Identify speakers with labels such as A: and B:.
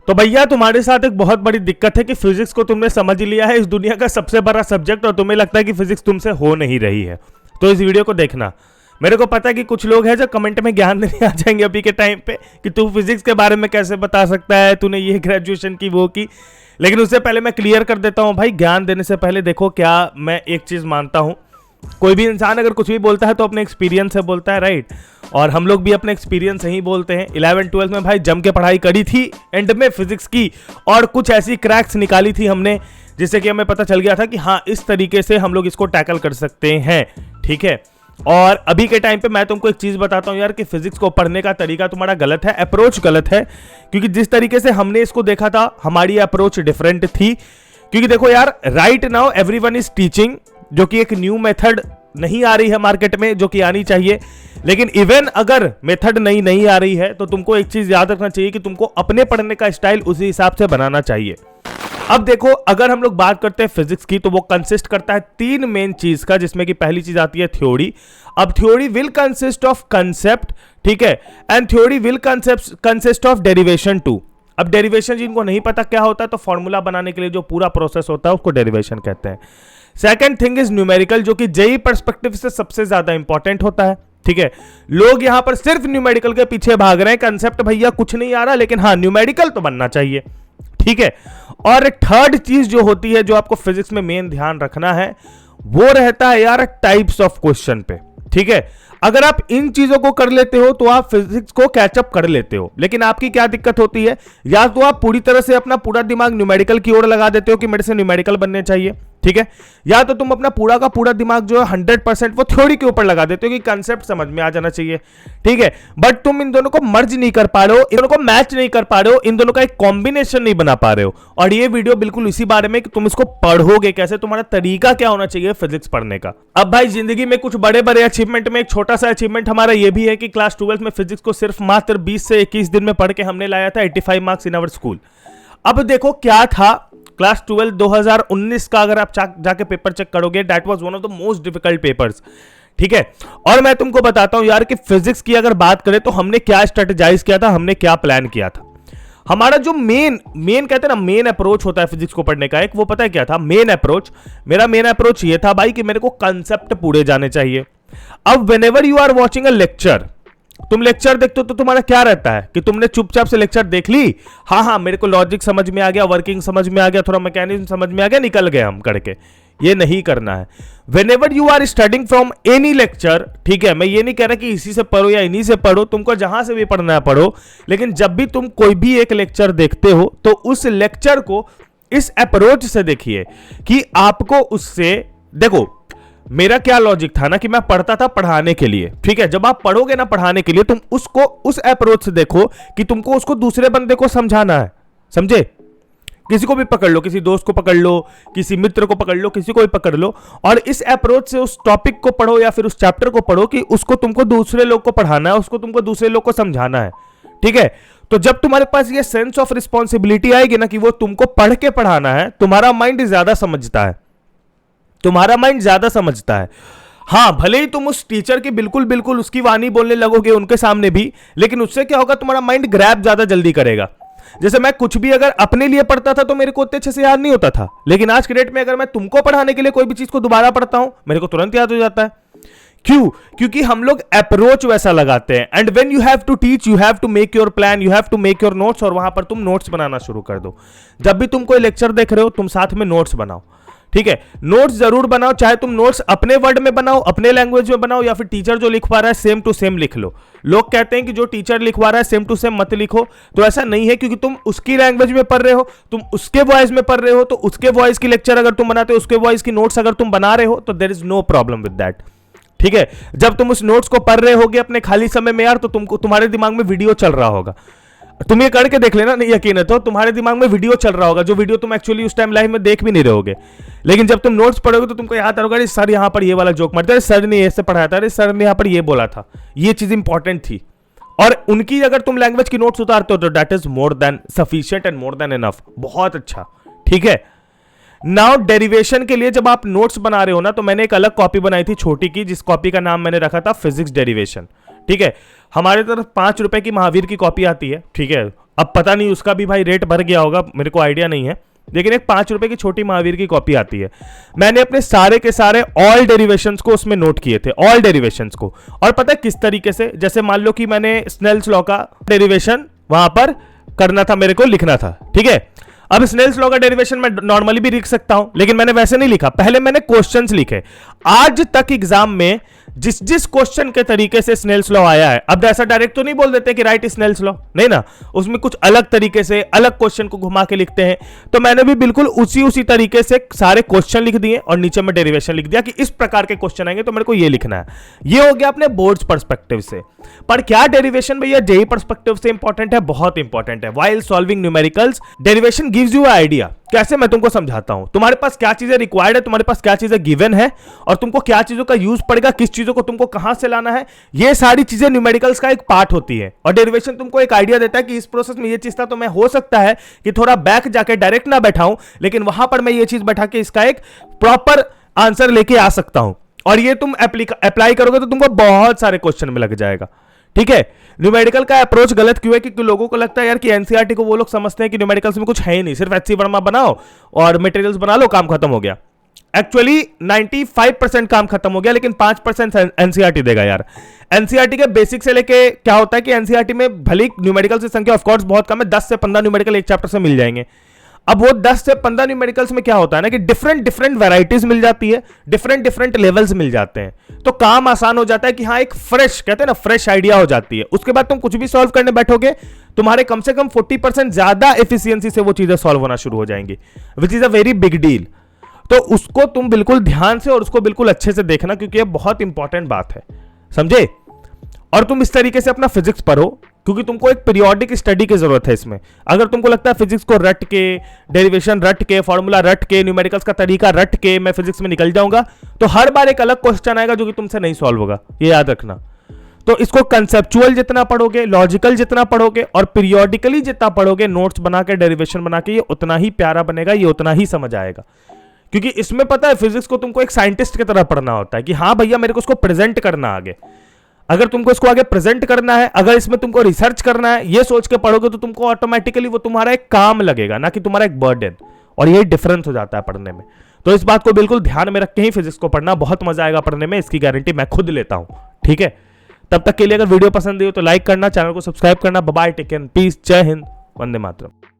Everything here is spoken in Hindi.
A: तो भैया तुम्हारे साथ एक बहुत बड़ी दिक्कत है कि फिजिक्स को तुमने समझ लिया है इस दुनिया का सबसे बड़ा सब्जेक्ट और तुम्हें लगता है कि फिजिक्स तुमसे हो नहीं रही है। तो इस वीडियो को देखना। मेरे को पता है कि कुछ लोग हैं जो कमेंट में ज्ञान देने आ जाएंगे अभी के टाइम पे कि तू फिजिक्स के बारे में कैसे बता सकता है, तूने ये ग्रेजुएशन की वो की। लेकिन उससे पहले मैं क्लियर कर देता हूँ भाई, ज्ञान देने से पहले देखो, क्या मैं एक चीज मानता हूँ, कोई भी इंसान अगर कुछ भी बोलता है तो अपने एक्सपीरियंस से बोलता है, राइट। और हम लोग भी अपने एक्सपीरियंस से ही बोलते हैं। 11-12 में भाई जम के पढ़ाई करी थी एंड में फिजिक्स की, और कुछ ऐसी क्रैक्स निकाली थी हमने जिससे कि हमें पता चल गया था कि हाँ इस तरीके से हम लोग इसको टैकल कर सकते हैं, ठीक है। और अभी के टाइम पे मैं तुमको एक चीज बताता हूं यार कि फिजिक्स को पढ़ने का तरीका तुम्हारा गलत है, अप्रोच गलत है। क्योंकि जिस तरीके से हमने इसको देखा था हमारी अप्रोच डिफरेंट थी। क्योंकि देखो यार, right now everyone is teaching, जो कि एक न्यू मेथड नहीं आ रही है मार्केट में, जो कि आनी चाहिए। लेकिन इवन अगर मेथड नहीं आ रही है तो तुमको एक चीज याद रखना चाहिए कि तुमको अपने पढ़ने का स्टाइल उसी हिसाब से बनाना चाहिए। अब देखो, अगर हम लोग बात करते हैं फिजिक्स की तो वो कंसिस्ट करता है 3 मेन चीज का, जिसमें कि पहली चीज आती है थ्योरी। अब theory will consist of concept, ठीक है, and theory will consist of derivation too. अब डेरिवेशन जिनको नहीं पता क्या होता है तो फॉर्मूला बनाने के लिए जो पूरा प्रोसेस होता है उसको डेरिवेशन कहते हैं। सेकंड थिंग इज न्यूमेरिकल, जो कि जेई पर्सपेक्टिव से सबसे ज्यादा इंपॉर्टेंट होता है, ठीक है। लोग यहां पर सिर्फ न्यूमेरिकल के पीछे भाग रहे हैं, कंसेप्ट भैया कुछ नहीं आ रहा, लेकिन हाँ न्यूमेरिकल तो बनना चाहिए, ठीक है। और थर्ड चीज जो होती है, जो आपको फिजिक्स में मेन ध्यान रखना है, वो रहता है यार टाइप्स ऑफ क्वेश्चन पे, ठीक है। अगर आप इन चीजों को कर लेते हो तो आप फिजिक्स को कैचअप कर लेते हो। लेकिन आपकी क्या दिक्कत होती है, या तो आप पूरी तरह से अपना पूरा दिमाग न्यूमेरिकल की ओर लगा देते हो कि मेरे से न्यूमेरिकल बनने चाहिए, ठीक है, या तो तुम अपना पूरा का पूरा दिमाग जो है 100% वो थ्योरी के ऊपर लगा देते हो कि कंसेप्ट समझ में आ जाना चाहिए, ठीक है। बट तुम इन दोनों को मर्ज नहीं कर पा रहे हो, इन दोनों को मैच नहीं कर पा रहे हो, इन दोनों का एक कॉम्बिनेशन नहीं बना पा रहे हो। और ये वीडियो बिल्कुल इसी बारे में कि तुम इसको पढ़ोगे कैसे, तुम्हारा तरीका क्या होना चाहिए फिजिक्स पढ़ने का। अब भाई जिंदगी में कुछ बड़े बड़े अचीवमेंट में एक छोटा सा अचीवमेंट हमारा ये भी है कि क्लास 12 में फिजिक्स को सिर्फ मात्र 20 से 21 दिन में पढ़ के हमने लाया था 85 मार्क्स इन आवर स्कूल। अब देखो क्या था क्लास 12 2019 का, अगर आप जाके पेपर चेक करोगे, that was one of the most difficult papers, ठीक है। और मैं तुमको बताता हूं यार कि फिजिक्स की अगर बात करें तो हमने क्या स्ट्रेटेजाइज किया था, हमने क्या प्लान किया था। हमारा जो मेन कहते हैं ना, मेन अप्रोच होता है फिजिक्स को पढ़ने का एक, वो पता है क्या था मेन अप्रोच? मेरा मेन अप्रोच ये था भाई कि मेरे को कंसेप्ट पूरे जाने चाहिए। अब whenever you are watching a lecture, तुम लेक्चर देखते हो तो तुम्हारा क्या रहता है कि तुमने चुपचाप से लेक्चर देख ली, हाँ मेरे को लॉजिक समझ में आ गया, वर्किंग समझ में आ गया, थोड़ा मैकेनिज्म समझ में आ गया, निकल गए हम करके। ये नहीं करना है। Whenever you are studying from any lecture, ठीक है, मैं ये नहीं कह रहा कि इसी से पढ़ो या इन्हीं से पढ़ो, तुमको जहां से भी पढ़ना है पढ़ो, लेकिन जब भी तुम कोई भी एक लेक्चर देखते हो तो उस लेक्चर को इस अप्रोच से देखिए कि आपको उससे, देखो मेरा क्या लॉजिक था ना कि मैं पढ़ता था पढ़ाने के लिए, ठीक है। जब आप पढ़ोगे ना पढ़ाने के लिए, तुम उसको उस अप्रोच से देखो कि तुमको उसको दूसरे बंदे को समझाना है, समझे। किसी को भी पकड़ लो, किसी दोस्त को पकड़ लो, किसी मित्र को पकड़ लो, किसी को भी पकड़ लो, और इस अप्रोच से उस टॉपिक को पढ़ो या फिर उस चैप्टर को पढ़ो कि उसको तुमको दूसरे लोग को पढ़ाना है, उसको तुमको दूसरे लोग को समझाना है, ठीक है। तो जब तुम्हारे पास ये सेंस ऑफ रिस्पॉन्सिबिलिटी आएगी ना कि वो तुमको पढ़ के पढ़ाना है, तुम्हारा माइंड ज्यादा समझता है, तुम्हारा माइंड ज्यादा समझता है। हाँ, भले ही तुम उस टीचर की बिल्कुल उसकी वाणी बोलने लगोगे उनके सामने भी, लेकिन उससे क्या होगा, तुम्हारा माइंड ग्रैब ज्यादा जल्दी करेगा। जैसे मैं कुछ भी अगर अपने लिए पढ़ता था तो मेरे को उतने अच्छे से याद नहीं होता था, लेकिन आज के डेट में अगर मैं तुमको पढ़ाने के लिए कोई भी चीज को दोबारा पढ़ता हूं, मेरे को तुरंत याद हो जाता है। क्यों? क्योंकि हम लोग अप्रोच वैसा लगाते हैं। And when you have to teach, you have to make your plan, you have to make your notes, और वहां पर तुम नोट्स बनाना शुरू कर दो। जब भी तुम कोई लेक्चर देख रहे हो, तुम साथ में नोट्स बनाओ, ठीक है। नोट्स जरूर बनाओ, चाहे तुम नोट्स अपने वर्ड में बनाओ, अपने लैंग्वेज में बनाओ, या फिर टीचर जो लिखवा रहा है सेम टू सेम लिख लो। लोग कहते हैं कि जो टीचर लिखवा रहा है सेम टू सेम मत लिखो, तो ऐसा नहीं है। क्योंकि तुम उसकी लैंग्वेज में पढ़ रहे हो, तुम उसके वॉइस में पढ़ रहे हो, तो उसके वॉइस की लेक्चर अगर तुम बनाते हो, उसके वॉइस की नोट्स अगर तुम बना रहे हो, तो there is no problem with that, ठीक है। जब तुम उस नोट्स को पढ़ रहे होगे अपने खाली समय में यार, तो तुमको तुम्हारे दिमाग में वीडियो चल रहा होगा। तुम ये करके देख लेना, नहीं यकीन है तो तुम्हारे दिमाग में वीडियो चल रहा होगा, जो वीडियो तुम एक्चुअली उस टाइम लाइव में देख भी नहीं रहोगे। लेकिन जब तुम नोट्स पढ़ोगे तो तुमको याद होगा, सर यहाँ पर ये वाला जोक मारते, सर ने ऐसे पढ़ाया था, अरे सर ने यहाँ पर ये बोला था, ये चीज इंपॉर्टेंट थी। और उनकी अगर तुम लैंग्वेज की नोट्स उतारते हो तो that is more than sufficient and more than enough, बहुत अच्छा, ठीक है। नाउ डेरिवेशन के लिए जब आप नोट्स बना रहे हो ना, तो मैंने एक अलग कॉपी बनाई थी छोटी की, जिस कॉपी का नाम मैंने रखा था फिजिक्स डेरिवेशन, ठीक है। हमारे तरफ 5 रुपए की महावीर की कॉपी आती है, ठीक है। अब पता नहीं उसका भी भाई रेट बढ़ गया होगा, मेरे को आइडिया नहीं है, लेकिन एक 5 रुपए की छोटी महावीर की कॉपी आती है। मैंने अपने सारे के सारे ऑल डेरिवेशंस को उसमें नोट किए थे, ऑल डेरिवेशंस को। और पता है किस तरीके से, जैसे मान लो कि मैंने स्नेल्स लॉ का डेरिवेशन वहां पर करना था, मेरे को लिखना था, ठीक है। अब स्नेल्स लॉ का डेरिवेशन मैं नॉर्मली भी लिख सकता हूं, लेकिन मैंने वैसे नहीं लिखा, पहले मैंने क्वेश्चंस लिखे। आज तक एग्जाम में जिस जिस क्वेश्चन के तरीके से स्नेल्स लॉ आया है, अब ऐसा डायरेक्ट तो नहीं बोल देते कि राइट स्नेल्स लॉ, नहीं ना, उसमें कुछ अलग तरीके से अलग क्वेश्चन को घुमा के लिखते हैं। तो मैंने भी बिल्कुल उसी तरीके से सारे क्वेश्चन लिख दिए और नीचे में डेरिवेशन लिख दिया कि इस प्रकार के क्वेश्चन आएंगे तो मेरे को ये लिखना है। ये हो गया अपने बोर्ड्स पर्सपेक्टिव से। पर क्या डेरिवेशन भैया जेईई पर्सपेक्टिव से इंपॉर्टेंट है? बहुत इंपॉर्टेंट है। While solving numericals, derivation gives you idea. कैसे? मैं तुमको समझाता हूं। तुम्हारे पास क्या चीजें रिक्वायर्ड है, तुम्हारे पास क्या चीजें गिवन है, और तुमको क्या चीजों का यूज पड़ेगा, किस चीजों को तुमको कहां से लाना है, ये सारी चीजें न्यूमेरिकल्स का एक पार्ट होती है। और डेरिवेशन तुमको एक आइडिया देता है कि इस प्रोसेस में ये चीज था, तो मैं हो सकता है कि थोड़ा बैक जाके डायरेक्ट ना बैठाऊं, लेकिन वहां पर मैं ये चीज बैठा के इसका एक प्रॉपर आंसर लेके आ सकता हूं। और ये तुम अप्लाई करोगे तो तुमको बहुत सारे क्वेश्चन में लग जाएगा, ठीक है। न्यूमेरिकल का अप्रोच गलत क्यों है? क्योंकि लोगों को लगता है यार कि एनसीईआरटी को वो लोग समझते हैं कि न्यूमेरिकल्स में कुछ है ही नहीं, सिर्फ एचसी वर्मा बनाओ और मटेरियल्स बना लो, काम खत्म हो गया। एक्चुअली 95% काम खत्म हो गया, लेकिन 5% एनसीईआरटी देगा यार। एनसीईआरटी के बेसिक से लेके क्या होता है कि एनसीईआरटी में भले न्यूमेरिकल की संख्या ऑफ कोर्स बहुत कम है, 10 से 15 न्यूमेरिकल एक चैप्टर से मिल जाएंगे। अब वो 10 से 15 न्यूमेरिकल्स में क्या होता है ना कि डिफरेंट वैरायटीज मिल जाती है, डिफरेंट लेवल्स मिल जाते हैं, तो काम आसान हो जाता है कि हाँ एक फ्रेश, कहते हैं ना, फ्रेश आइडिया हो जाती है। उसके बाद तुम कुछ भी सॉल्व करने बैठोगे, तुम्हारे कम से कम 40% ज्यादा एफिशिएंसी से वो चीजें सॉल्व होना शुरू हो जाएंगी, which is a very big deal. तो उसको तुम बिल्कुल ध्यान से और उसको बिल्कुल अच्छे से देखना, क्योंकि ये बहुत इंपॉर्टेंट बात है, समझे। और तुम इस तरीके से अपना फिजिक्स पढ़ो, क्योंकि तुमको एक पीरियोडिक स्टडी की जरूरत है इसमें। अगर तुमको लगता है फिजिक्स को रट के, डेरिवेशन रट के, फॉर्मूला रट के, न्यूमेरिकल्स का तरीका रट के मैं फिजिक्स में निकल जाऊंगा, तो हर बार एक अलग क्वेश्चन आएगा जो कि तुमसे नहीं सॉल्व होगा, ये याद रखना। तो इसको कंसेप्चुअल जितना पढ़ोगे, लॉजिकल जितना पढ़ोगे और पीरियोडिकली जितना पढ़ोगे, नोट्स बना के, डेरिवेशन बना के, ये उतना ही प्यारा बनेगा, ये उतना ही समझ आएगा। क्योंकि इसमें पता है फिजिक्स को तुमको एक साइंटिस्ट की तरह पढ़ना होता है कि हाँ भैया मेरे को उसको प्रेजेंट करना आगे। अगर तुमको इसको आगे प्रेजेंट करना है, अगर इसमें तुमको रिसर्च करना है, ये सोच के पढ़ोगे तो तुमको ऑटोमेटिकली वो तुम्हारा एक काम लगेगा, ना कि तुम्हारा एक बर्डन। और यही डिफरेंस हो जाता है पढ़ने में। तो इस बात को बिल्कुल ध्यान में रख के ही फिजिक्स को पढ़ना, बहुत मजा आएगा पढ़ने में, इसकी गारंटी मैं खुद लेता हूं, ठीक है। तब तक के लिए अगर वीडियो पसंद आई हो तो लाइक करना, चैनल को सब्सक्राइब करना। Bye bye, take care, peace, जय हिंद, वंदे मातरम।